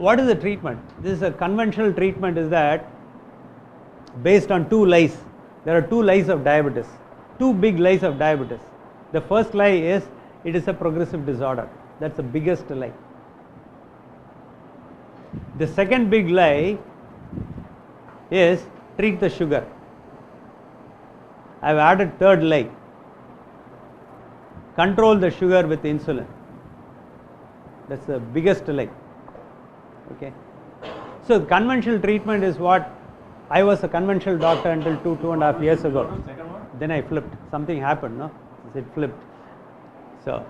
what is the treatment? This is a conventional treatment is that based on two lies. There are two lies of diabetes, two big lies of diabetes. The first lie is it is a progressive disorder. That's the biggest lie. The second big lie is treat the sugar. I have added third lie. Control the sugar with insulin. That's the biggest lie. Okay. So the conventional treatment is what I was a conventional doctor until 2.5 years ago. Then I flipped. Something happened, no? It flipped. So,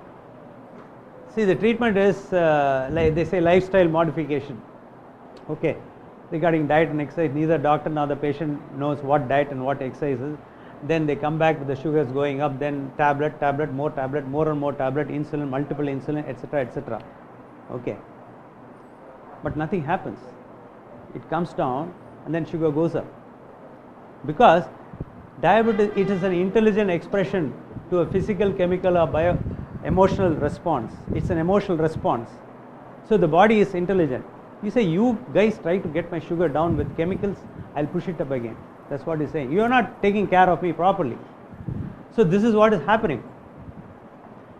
see, the treatment is like they say lifestyle modification. Okay. Regarding diet and exercise, neither doctor nor the patient knows what diet and what exercise is. Then they come back with the sugars going up, then tablet, more and more tablet, insulin, multiple insulin, etc., etc. Okay. But nothing happens. It comes down and then sugar goes up. Because diabetes, it is an intelligent expression to a physical, chemical or emotional response. It's an emotional response. So the body is intelligent. You say, you guys try to get my sugar down with chemicals, I'll push it up again. That's what he's saying. You are not taking care of me properly. So this is what is happening.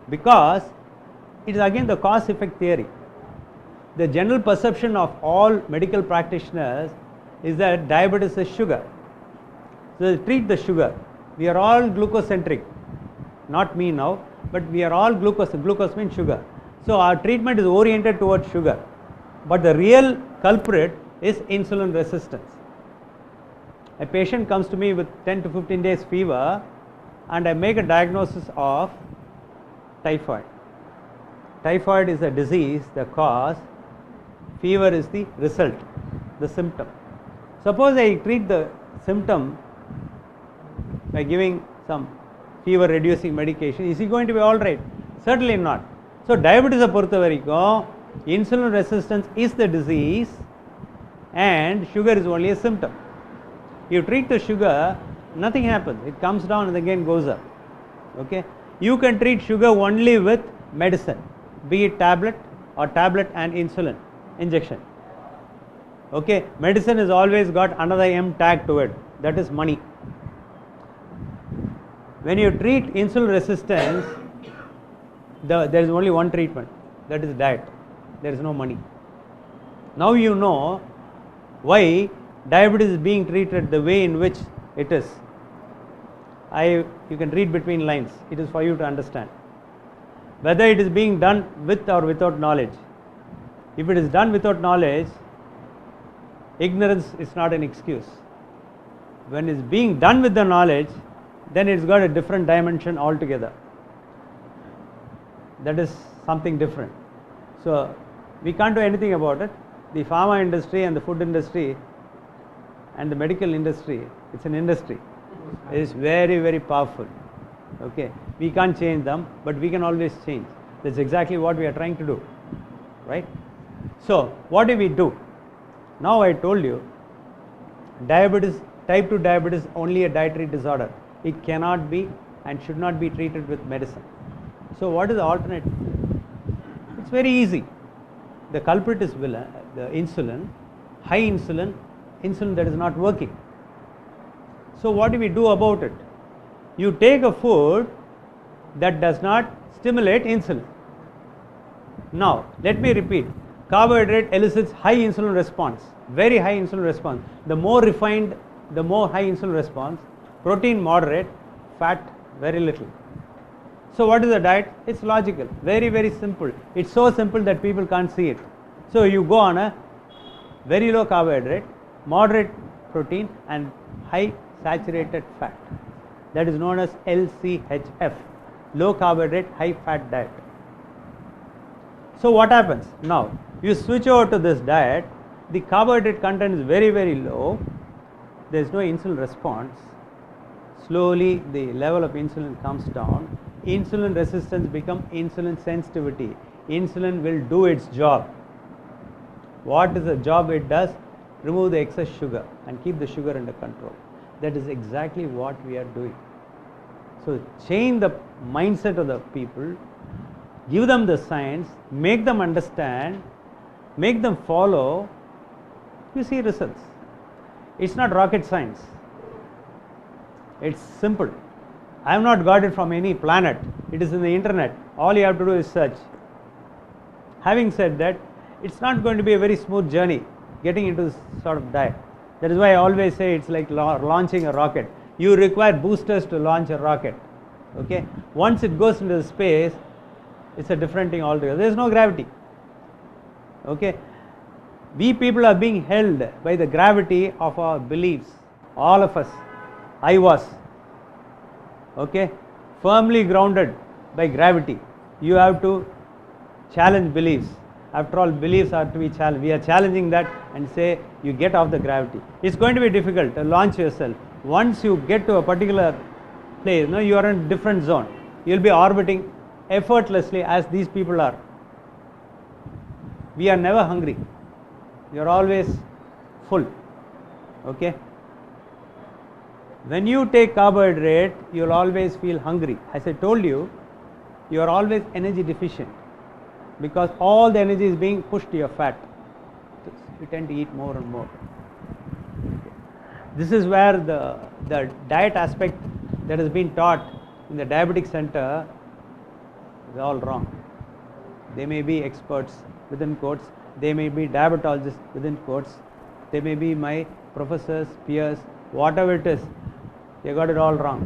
Because it is again the cause effect theory. The general perception of all medical practitioners is that diabetes is sugar. So they treat the sugar. We are all glucocentric. Not me now, but we are all glucose. Glucose means sugar. So our treatment is oriented towards sugar. But the real culprit is insulin resistance. A patient comes to me with 10 to 15 days fever and I make a diagnosis of typhoid. Typhoid is a disease, the cause. Fever is the result, the symptom. Suppose I treat the symptom by giving some fever reducing medication, is he going to be alright? Certainly not. So diabetes பொறுத்த வரைக்கும் insulin resistance is the disease and sugar is only a symptom. You treat the sugar, nothing happens. It comes down and again goes up. Okay. You can treat sugar only with medicine, be it tablet or tablet and insulin injection. Okay. Medicine has always got another M tag to it, that is money. When you treat insulin resistance, there is only one treatment, that is diet. There is no money. Now you know why diabetes is being treated the way in which it is. You can read between lines. It is for you to understand. Whether it is being done with or without knowledge. If it is done without knowledge, ignorance is not an excuse. When it is being done with the knowledge, then it's got a different dimension altogether. That is something different. So we can't do anything about it. The pharma industry and the food industry and the medical industry, it's an industry. It is very, very powerful. Okay. We can't change them, but we can always change. That's exactly what we are trying to do. Right? So what do we do? Now I told you, diabetes, type 2 diabetes is only a dietary disorder. It cannot be and should not be treated with medicine. So what is the alternative? It's very easy. The culprit is the insulin, high insulin that is not working. So what do we do about it? You take a food that does not stimulate insulin. Now let me repeat, carbohydrate elicits high insulin response, very high insulin response. The more refined, the more high insulin response. Protein moderate, fat very little. So what is the diet? It's logical, very, very simple. It's so simple that people can't see it. So you go on a very low carbohydrate, moderate protein and high saturated fat. That is known as LCHF, low carbohydrate, high fat diet. So what happens? Now you switch over to this diet, the carbohydrate content is very, very low, there is no insulin response. Slowly the level of insulin comes down, insulin resistance becomes insulin sensitivity. Insulin will do its job. What is the job it does? Remove the excess sugar and keep the sugar under control. That is exactly what we are doing. So change the mindset of the people, give them the science, make them understand make them follow, you see results. It's not rocket science. It's simple. I have not got it from any planet. It is in the internet. All you have to do is search. Having said that, it's not going to be a very smooth journey getting into this sort of diet. That is why I always say it's like launching a rocket. You require boosters to launch a rocket. Okay? Once it goes into space, it's a different thing altogether. There is no gravity. Okay? We people are being held by the gravity of our beliefs. All of us. I was. Okay? Firmly grounded by gravity. You have to challenge beliefs. After all, beliefs are to be challenged. We are challenging that and say you get off the gravity. It's going to be difficult to launch yourself. Once you get to a particular place, you are in a different zone. You will be orbiting effortlessly as these people are. We are never hungry. You are always full. Okay? When you take carbohydrate, you will always feel hungry. As I told you, you are always energy deficient, because all the energy is being pushed to your fat. You tend to eat more and more. This is where the diet aspect that has been taught in the diabetic center is all wrong. They may be experts within quotes, they may be diabetologists within quotes, they may be my professors, peers, whatever it is, they got it all wrong.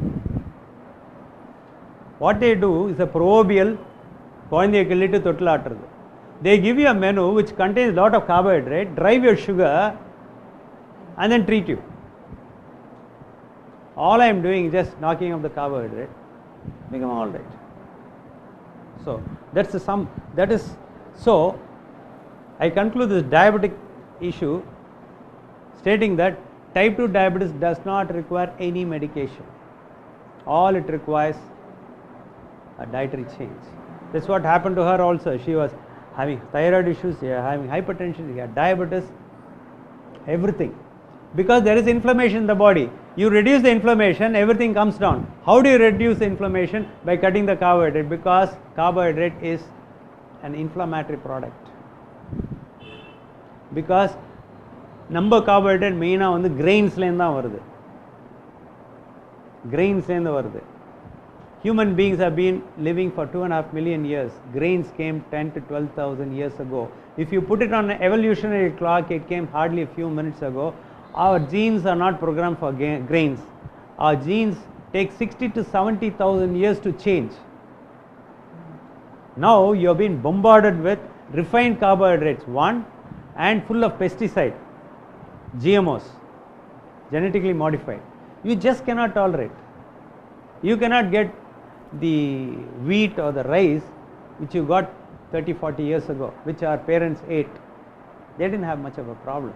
What they do is a proverbial they give you a menu which contains a lot of carbohydrate, drive your sugar and then treat you. All I am doing is just knocking off the carbohydrate, become all right. So that's the sum. That is, so I conclude this diabetic issue stating that type 2 diabetes does not require any medication. All it requires a dietary change. That's what happened to her also. She was having thyroid issues, she was having hypertension, she had diabetes, everything. Because there is inflammation in the body. You reduce the inflammation, everything comes down. How do you reduce the inflammation? By cutting the carbohydrate, because carbohydrate is an inflammatory product. Because number carbohydrate main on grains varudhu. Human beings have been living for 2.5 million years. Grains came 10 to 12,000 years ago. If you put it on an evolutionary clock, it came hardly a few minutes ago. Our genes are not programmed for grains. Our genes take 60 to 70,000 years to change. Now you have been bombarded with refined carbohydrates, one, and full of pesticide, GMOs, genetically modified. You just cannot tolerate. You cannot get the wheat or the rice which you got 30, 40 years ago, which our parents ate. They didn't have much of a problem,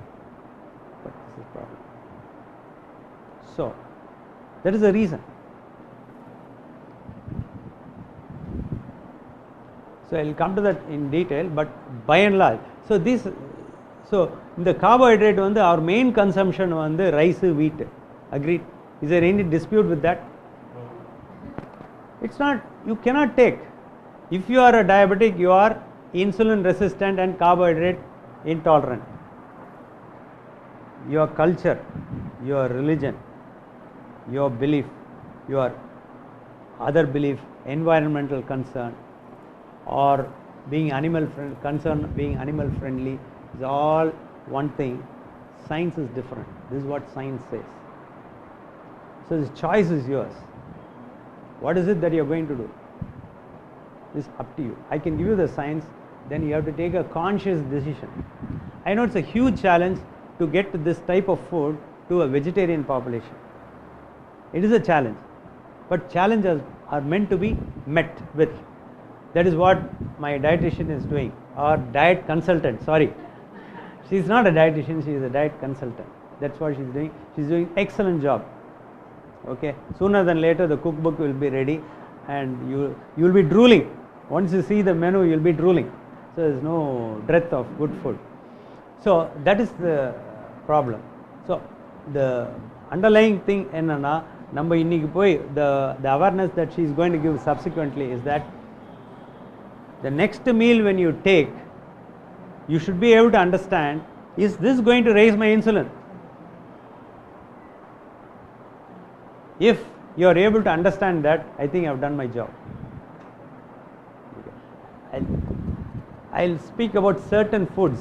but this is a problem. So that is the reason. So I will come to that in detail, but by and large, so in the carbohydrate our main consumption rice, wheat. Agreed? Is there any dispute with that? It's not, you cannot take. If you are a diabetic, you are insulin resistant and carbohydrate intolerant. Your culture, your religion, your belief, your other belief, environmental concern, or being animal friendly is all one thing. Science is different. This is what science says. So the choice is yours. What is it that you are going to do? It's up to you. I can give you the science, then you have to take a conscious decision. I know it's a huge challenge to get to this type of food to a vegetarian population. It is a challenge, but challenges are meant to be met with. That is what my dietitian is doing, or diet consultant, sorry. She is not a dietitian, she is a diet consultant. That's what she is doing. She is doing excellent job. Okay, sooner than later the cookbook will be ready and you will be drooling. Once you see the menu, you will be drooling. So there is no dearth of good food. So that is the problem. So the underlying thing enna நம்ம இன்னைக்கு போய் the awareness that she is going to give subsequently is that the next meal when you take, you should be able to understand, is this going to raise my insulin? If you are able to understand that, I think I have done my job. I'll speak about certain foods